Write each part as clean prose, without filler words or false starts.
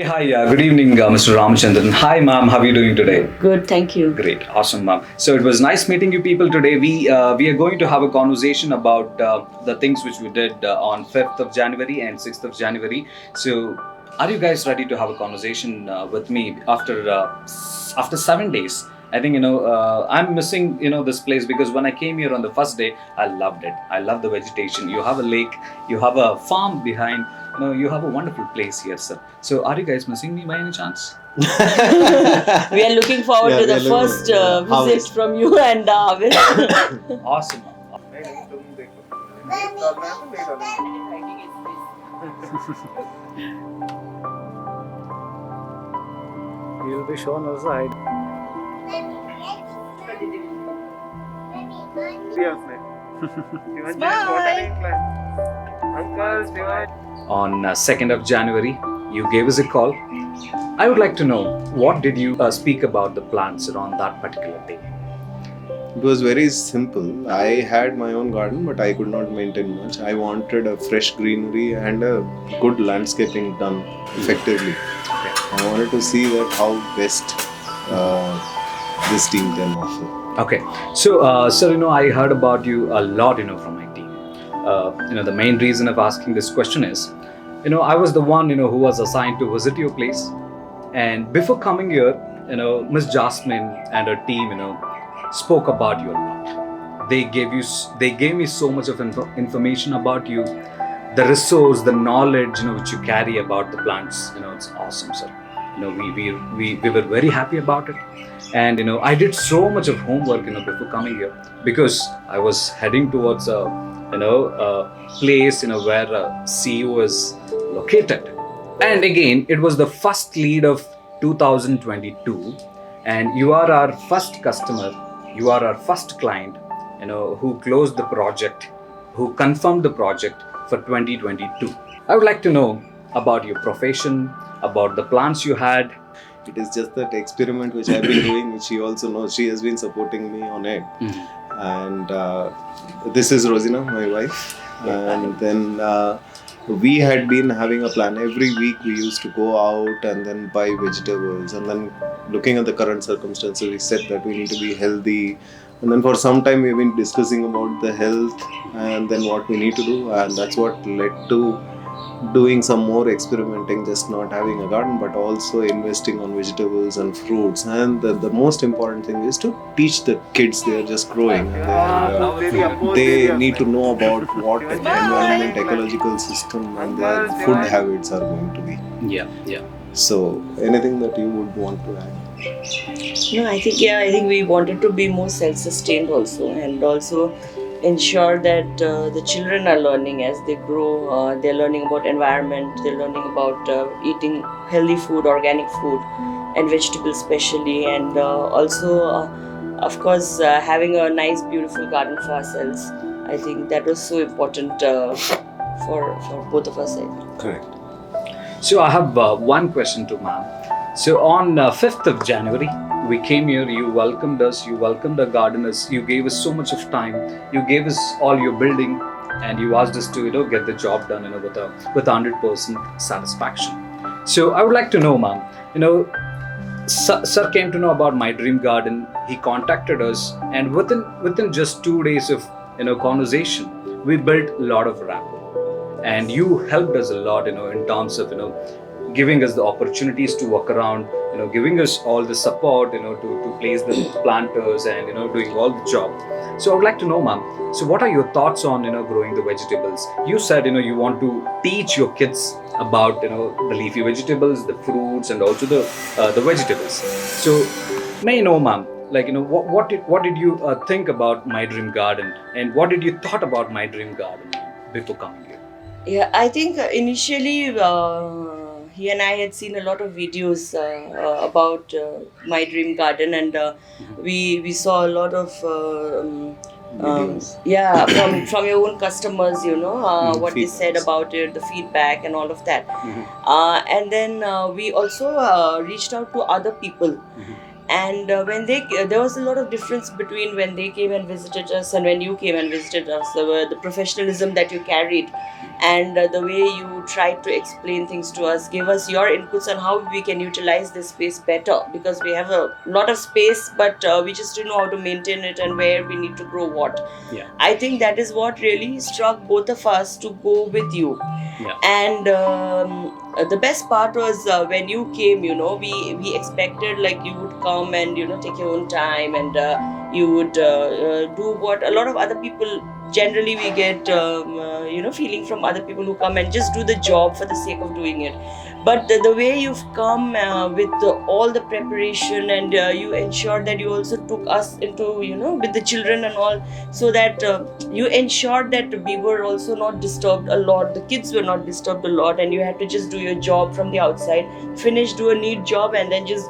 Good evening, Mr. Ramachandran. Hi, ma'am. How are you doing today? Good, thank you. Great, awesome, ma'am. So it was nice meeting you people today. We are going to have a conversation about the things which we did on 5th of January and 6th of January. So, are you guys ready to have a conversation with me after 7 days? I think I'm missing this place because when I came here on the first day, I loved it. I love the vegetation. You have a lake, you have a farm behind. You have a wonderful place here, sir. So, are you guys missing me by any chance? We are looking forward to the first visit from you and Awesome. You will be shown also hide. On 2nd of January, you gave us a call. I would like to know, what did you speak about the plants around that particular day? It was very simple. I had my own garden, but I could not maintain much. I wanted a fresh greenery and a good landscaping done effectively. Okay. I wanted to see that how best this team can offer. Okay. So, sir, I heard about you a lot, from my team. The main reason of asking this question is, I was the one, who was assigned to visit your place. And before coming here, Miss Jasmine and her team, spoke about you a lot. They gave me so much of information about you, the resource, the knowledge, which you carry about the plants. It's awesome, sir. We were very happy about it. And I did so much of homework before coming here, because I was heading towards a place where a CEO is located. And again, it was the first lead of 2022, and you are our first customer, you are our first client, who closed the project, who confirmed the project for 2022. I would like to know about your profession, about the plans you had. It is just that experiment which I've been doing, which she also knows. She has been supporting me on it. Mm-hmm. And this is Rosina, my wife. And then we had been having a plan. Every week we used to go out and then buy vegetables. And then looking at the current circumstances, we said that we need to be healthy. And then for some time we've been discussing about the health and then what we need to do. And that's what led to doing some more experimenting, just not having a garden, but also investing on vegetables and fruits. And the most important thing is to teach the kids. They are just growing. And they need to know about what environment, ecological system and their food habits are going to be. Yeah. So anything that you would want to add? No, I think we wanted to be more self-sustained also, and also ensure that the children are learning as they grow. They're learning about environment, they're learning about eating healthy food, organic food and vegetables especially, and also of course having a nice beautiful garden for ourselves. I think that was so important for both of us. Correct. So I have one question to ma'am. So on 5th of January, we came here, you welcomed us, you welcomed the gardeners, you gave us so much of time, you gave us all your building, and you asked us to get the job done with 100% satisfaction. So I would like to know, ma'am, sir came to know about My Dream Garden, he contacted us, and within just 2 days of conversation, we built a lot of rapport. And you helped us a lot, in terms of, giving us the opportunities to walk around, giving us all the support, to place the planters and, doing all the job. So I would like to know, ma'am, so what are your thoughts on, growing the vegetables? You said, you want to teach your kids about, the leafy vegetables, the fruits, and also the vegetables. So may I know, ma'am, what did you think about My Dream Garden, and what did you thought about My Dream Garden before coming here? Yeah, I think initially he and I had seen a lot of videos about My Dream Garden, and we saw a lot of from your own customers, what they said about it, the feedback and all of that. And then we also reached out to other people. And when there was a lot of difference between when they came and visited us and when you came and visited us. The professionalism that you carried, and the way you tried to explain things to us, give us your inputs on how we can utilize this space better, because we have a lot of space, but we just don't know how to maintain it and where we need to grow what. Yeah. I think that is what really struck both of us to go with you. Yeah. And the best part was when you came, we expected like you would come and take your own time, and you would do what a lot of other people generally we get feeling from other people who come and just do the job for the sake of doing it. But the way you've come with all the preparation, and you ensured that you also took us into with the children and all, so that you ensured that we were also not disturbed a lot, the kids were not disturbed a lot, and you had to just do your job from the outside, finish, do a neat job, and then just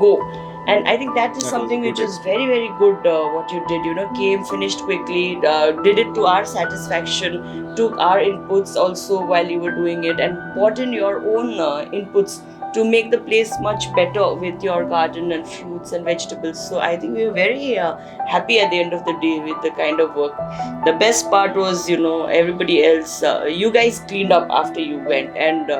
go. And I think that is something which is very, very good what you did. Came, finished quickly, did it to our satisfaction, took our inputs also while you were doing it, and brought in your own inputs to make the place much better with your garden and fruits and vegetables. So I think we were very happy at the end of the day with the kind of work. The best part was, everybody else, you guys cleaned up after you went, and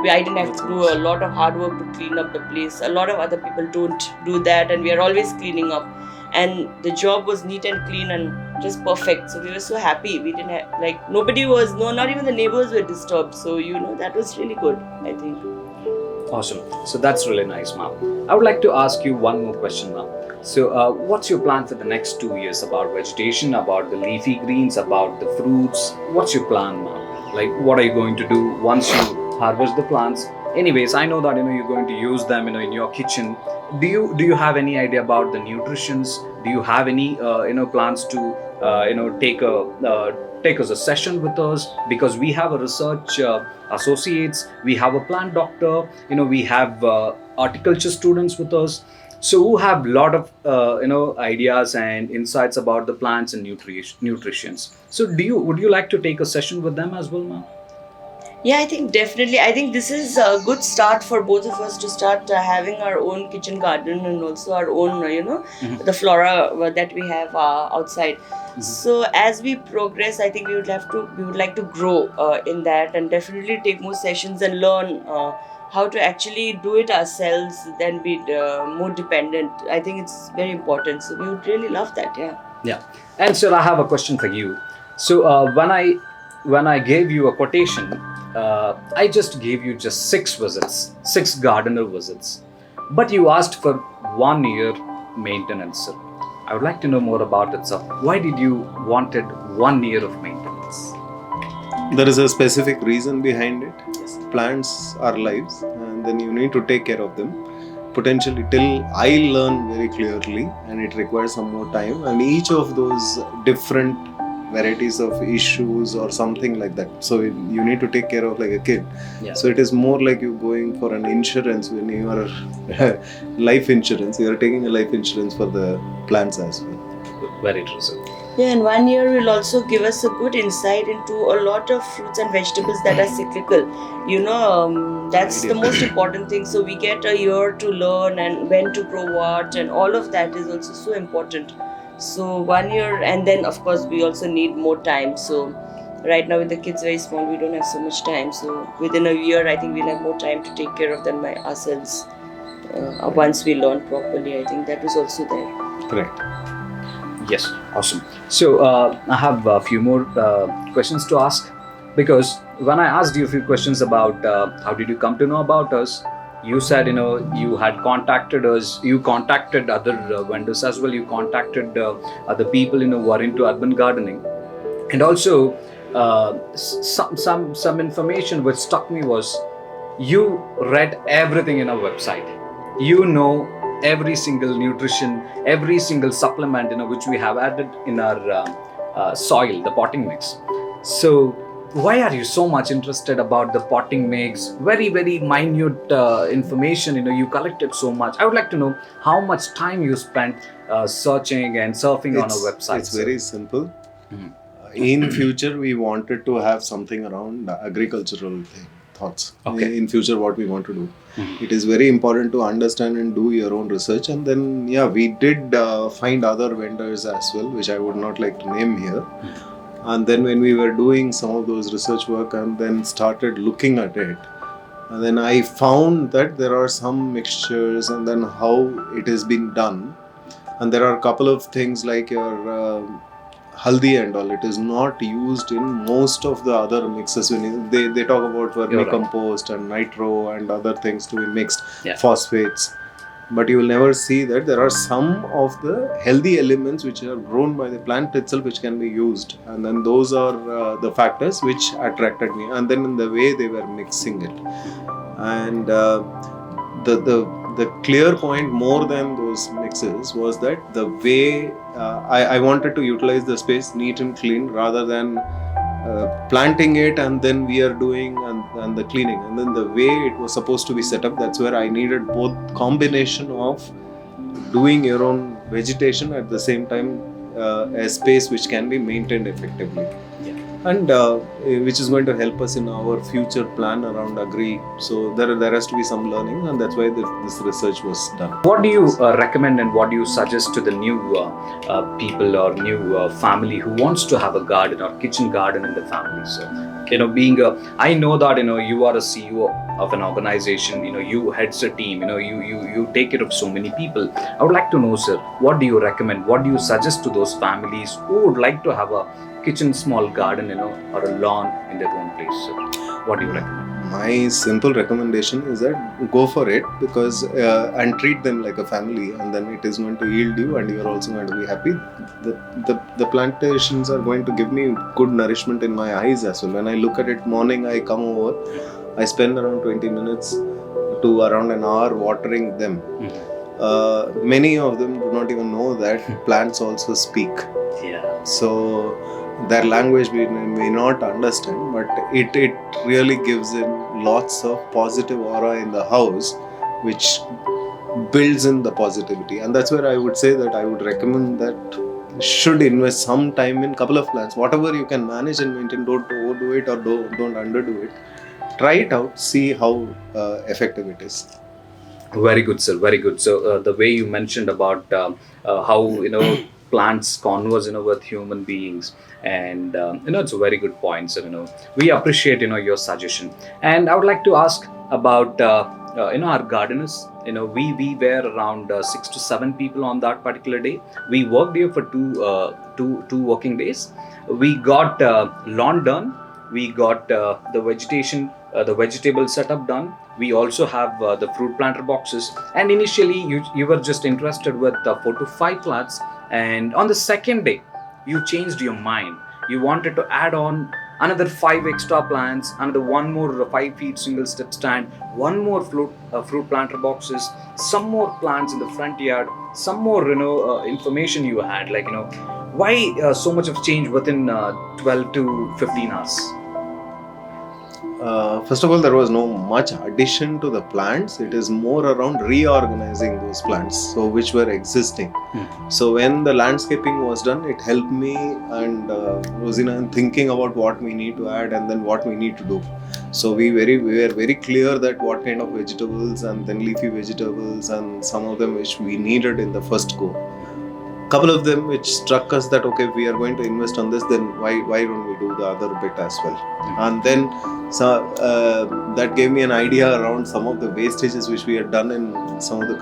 I didn't have to do a lot of hard work to clean up the place. A lot of other people don't do that, and we are always cleaning up. And the job was neat and clean and just perfect. So we were so happy. We didn't have, nobody was, no, not even the neighbors were disturbed. So, that was really good, I think. Awesome. So that's really nice, ma'am. I would like to ask you one more question, ma'am. So, what's your plan for the next 2 years about vegetation, about the leafy greens, about the fruits? What's your plan, ma'am? Like, what are you going to do once you harvest the plants? Anyways, I know that you're going to use them in your kitchen. Do you have any idea about the nutritions? Do you have any plans to take us a session with us? Because we have a research associates, we have a plant doctor, we have horticulture students with us, so who have a lot of ideas and insights about the plants and nutritions. So would you like to take a session with them as well, ma'am? Yeah, I think definitely. I think this is a good start for both of us to start having our own kitchen garden, and also our own, the flora that we have outside. Mm-hmm. So as we progress, I think we would like to grow in that, and definitely take more sessions and learn how to actually do it ourselves, then be more dependent. I think it's very important. So we would really love that. Yeah. Yeah. And sir, I have a question for you. So when I gave you a quotation, I just gave you just 6 gardener visits, but you asked for 1 year maintenance, sir. I would like to know more about it, sir. Why did you wanted 1 year of maintenance? There is a specific reason behind it. Yes. Plants are lives, and then you need to take care of them. Potentially, till I learn very clearly, and it requires some more time, and each of those different varieties of issues or something like that, so you need to take care of like a kid. Yeah. So it is more like you going for an insurance. When you are life insurance, you are taking a life insurance for the plants as well. Very true, sir. Yeah, and 1 year will also give us a good insight into a lot of fruits and vegetables that are cyclical. That's the most important thing. So we get a year to learn and when to grow what, and all of that is also so important. So 1 year, and then of course we also need more time. So right now with the kids very small, we don't have so much time. So within a year, I think we'll have more time to take care of them by ourselves. Once we learn properly, I think that was also there. Correct. Yes, awesome. So I have a few more questions to ask, because when I asked you a few questions about how did you come to know about us, you said you had contacted us, you contacted other vendors as well, you contacted other people who are into urban gardening, and also some information which struck me was you read everything in our website. Every single nutrition, every single supplement which we have added in our soil, the potting mix. So why are you so much interested about the potting mix? Very, very minute information you collected so much. I would like to know how much time you spent searching and surfing on our website. It's very simple. Mm-hmm. In future, we wanted to have something around agricultural thing. thoughts Okay. in future what we want to do. Mhm. It is very important to understand and do your own research. And then we did find other vendors as well, which I would not like to name here. And then when we were doing some of those research work and then started looking at it, and then I found that there are some mixtures and then how it has been done. And there are a couple of things like your haldi and all. It is not used in most of the other mixes. When they talk about You're right. vermicompost and nitro and other things to be mixed, Yeah. phosphates. But you will never see that there are some of the healthy elements which are grown by the plant itself which can be used. And then those are the factors which attracted me. And then in the way they were mixing it. And the clear point more than those mixes was that the way I wanted to utilize the space neat and clean rather than planting it and then we are doing and the cleaning, and then the way it was supposed to be set up, that's where I needed both combination of doing your own vegetation at the same time, a space which can be maintained effectively. And which is going to help us in our future plan around agri. So there has to be some learning, and that's why this research was done. What do you recommend and what do you suggest to the new people or new family who wants to have a garden or kitchen garden in the family? So, I know that you are a CEO of an organization. You heads a team. You take care of so many people. I would like to know, sir, what do you recommend? What do you suggest to those families who would like to have a kitchen small garden, or a lawn in their own place? So, what do you recommend? My simple recommendation is that go for it, because and treat them like a family, and then it is going to yield you and you are also going to be happy. The plantations are going to give me good nourishment in my eyes as well. When I look at it morning, I come over, I spend around 20 minutes to around an hour watering them. Many of them do not even know that plants also speak. Yeah. So their language we may not understand, but it really gives in lots of positive aura in the house, which builds in the positivity. And that's where I would say that I would recommend that should invest some time in couple of plants. Whatever you can manage and maintain, don't overdo it or don't underdo it. Try it out, see how effective it is. Very good, sir. Very good. So the way you mentioned about how plants converse with human beings, and it's a very good point, sir. We appreciate your suggestion, and I would like to ask about our gardeners. We were around 6 to 7 people on that particular day. We worked here for two working days. We got lawn done. We got the vegetable setup done. We also have the fruit planter boxes. And initially, you were just interested with 4 to 5 plants. And on the second day, you changed your mind. You wanted to add on another 5 extra plants, another 1 more 5 feet single step stand, 1 more fruit planter boxes, some more plants in the front yard, some more information you had, like why so much of change within 12 to 15 hours? First of all, there was no much addition to the plants. It is more around reorganizing those plants, so which were existing. So when the landscaping was done, it helped me and Rosina in thinking about what we need to add and then what we need to do. So we were very clear that what kind of vegetables and then leafy vegetables and some of them which we needed in the first go. Couple of them which struck us that okay, we are going to invest on this, then why don't we do the other bit as well? And then that gave me an idea around some of the wastages which we had done in some of the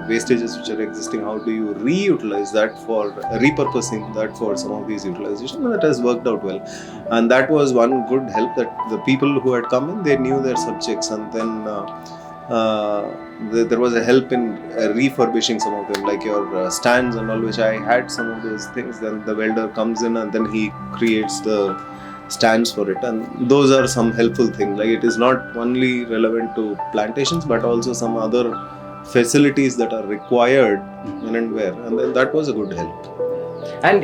wastages which are existing. How do you reutilize that for repurposing that for some of these utilization? And that has worked out well. And that was one good help, that the people who had come in, they knew their subjects, and then there was a help in refurbishing some of them, like your stands and all, which I had some of those things. Then the welder comes in and then he creates the stands for it, and those are some helpful things. Like it is not only relevant to plantations but also some other facilities that are required when and where, and then that was a good help. And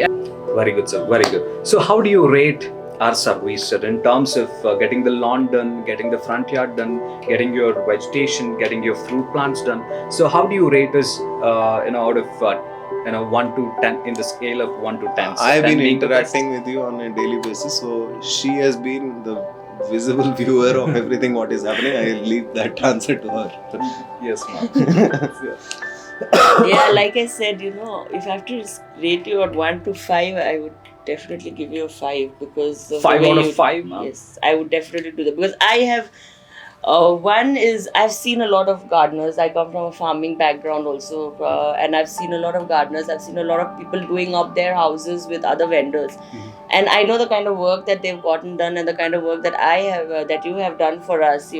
very good, sir. Very good. So how do you rate our service, sir, in terms of getting the lawn done, getting the front yard done, getting your vegetation, getting your fruit plants done? So how do you rate us out of 1 to 10 in the scale of 1 to 10? So I've 10 been being the best. interacting with you on a daily basis, so she has been the visible viewer of everything what is happening. I leave that answer to her. Yes, ma'am. Yeah, like I said, if I have to rate you at 1 to 5, I would definitely give you a 5 because of the 5 way out of you. 5, ma'am. Yes, I would definitely do that because I have. One is I've seen a lot of gardeners. I come from a farming background also, and I've seen a lot of gardeners. I've seen a lot of people doing up their houses with other vendors, and I know the kind of work that they've gotten done and the kind of work that I have, that you have done for us.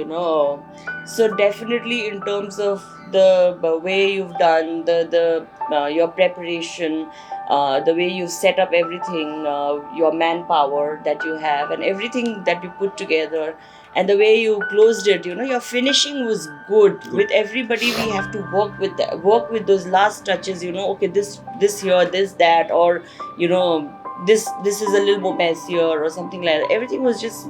So definitely in terms of the way you've done the your preparation, the way you set up everything, your manpower that you have, and everything that you put together and the way you closed it, your finishing was good. With everybody we have to work with those last touches, okay, this here, this that, or this is a little more messier or something like that. Everything was just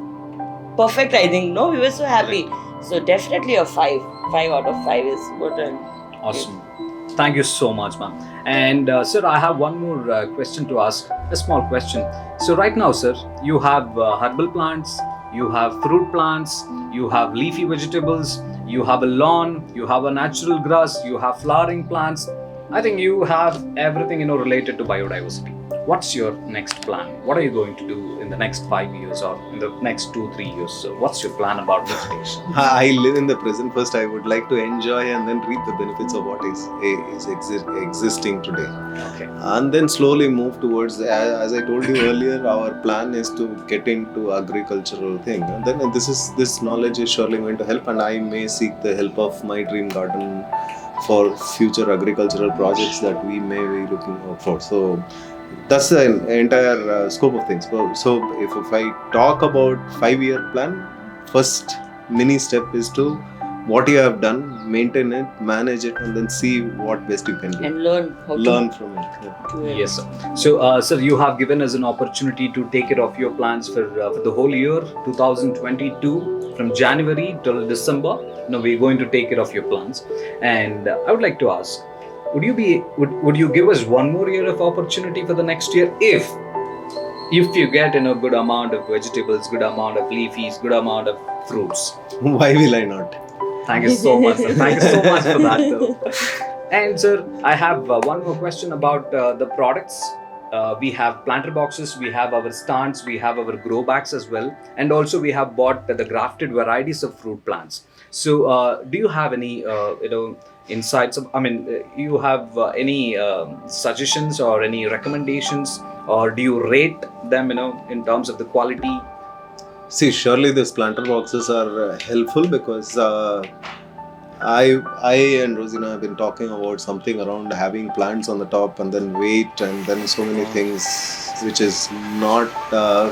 perfect, I think. No, we were so happy. So definitely a 5 out of 5 is what I'm. Awesome. Thank you so much, ma'am. And sir, I have one more question to ask, a small question. So right now, sir, you have herbal plants, you have fruit plants, you have leafy vegetables, you have a lawn, you have a natural grass, you have flowering plants. I think you have everything related to biodiversity. What's your next plan? What are you going to do in the next 5 years or in the next 2-3 years? So what's your plan about vegetation? I live in the present first. I would like to enjoy and then reap the benefits of what is existing today. Okay. And then slowly move towards, as I told you earlier, our plan is to get into agricultural thing. And then this knowledge is surely going to help, and I may seek the help of my dream garden for future agricultural projects that we may be looking out for. So that's the entire scope of things. So if I talk about 5-year plan, first mini step is to what you have done, maintain it, manage it, and then see what best you can do. And learn how Learn from it. Yeah. to do it. Yes, sir. So, sir, you have given us an opportunity to take care of your plans for the whole year 2022, from January till December. Now we're going to take care of your plans, and I would like to ask, would you give us one more year of opportunity for the next year if you get good amount of vegetables, good amount of leafies, good amount of fruits? Why will I not? Thank you so much, sir. Thank you so much for that, though. And sir, I have one more question about the products. We have planter boxes, we have our stands, we have our grow bags as well, and also we have bought the grafted varieties of fruit plants. So, do you have any insights? You have any suggestions or any recommendations, or do you rate them in terms of the quality? See, surely these planter boxes are helpful because I and Rosina have been talking about something around having plants on the top and then weight and then so many things which is not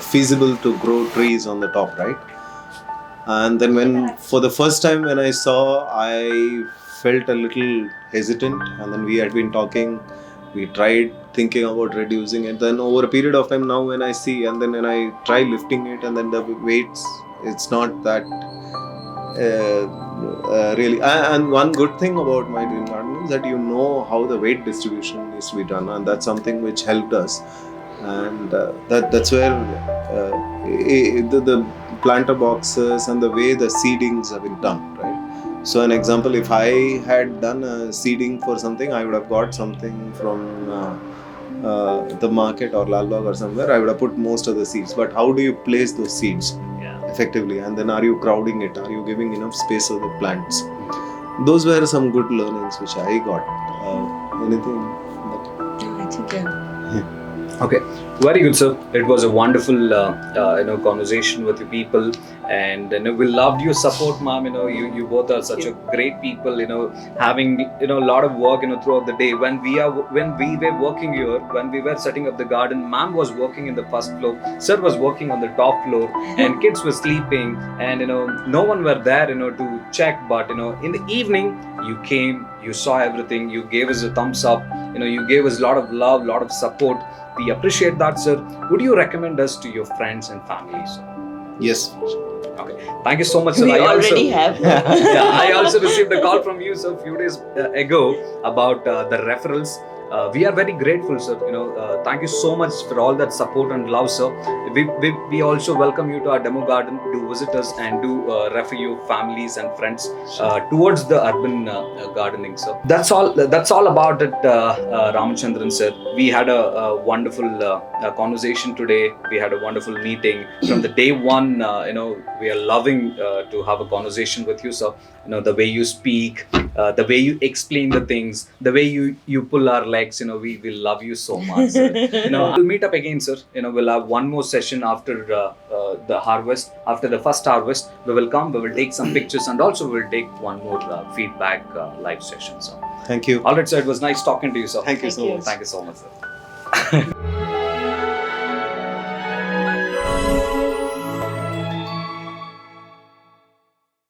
feasible to grow trees on the top, right? And then for the first time when I saw, I felt a little hesitant, and then we had been talking, we tried thinking about reducing it. Then over a period of time now when I see, and then when I try lifting it, and then the weights, it's not that really. And one good thing about my dream garden is that how the weight distribution needs to be done, and that's something which helped us. And that's where the planter boxes and the way the seedings have been done, right? So an example, if I had done a seeding for something, I would have got something from the market or Lalbagh or somewhere. I would have put most of the seeds. But how do you place those seeds effectively? And then are you crowding it? Are you giving enough space for the plants? Those were some good learnings which I got. Anything? I think Okay, very good, sir. It was a wonderful, conversation with you people, and we loved your support, ma'am. You both are such a great people. Having a lot of work throughout the day. When we were working here, when we were setting up the garden, ma'am was working in the first floor, sir was working on the top floor, and kids were sleeping, and no one were there to check. But in the evening, you came, you saw everything, you gave us a thumbs up. You gave us a lot of love, lot of support. We appreciate that, sir. Would you recommend us to your friends and family, sir? Yes. Okay. Thank you so much, sir. we already have. I also received a call from you, sir, a few days ago about the referrals. We are very grateful, sir. Thank you so much for all that support and love, sir. We also welcome you to our demo garden. Do visit us and do refer your families and friends towards the urban gardening, sir. That's all about it, Ramachandran, sir. We had a wonderful conversation today. We had a wonderful meeting. From the day one, we are loving to have a conversation with you, sir. The way you speak, the way you explain the things, the way you pull our legs, we will love you so much, sir. We'll meet up again, sir. We'll have one more session after the harvest. After the first harvest, we will take some pictures, and also we'll take one more feedback live session, sir. Thank you. All right, sir. It was nice talking to you, sir. Thank you so much. Thank you so much, sir.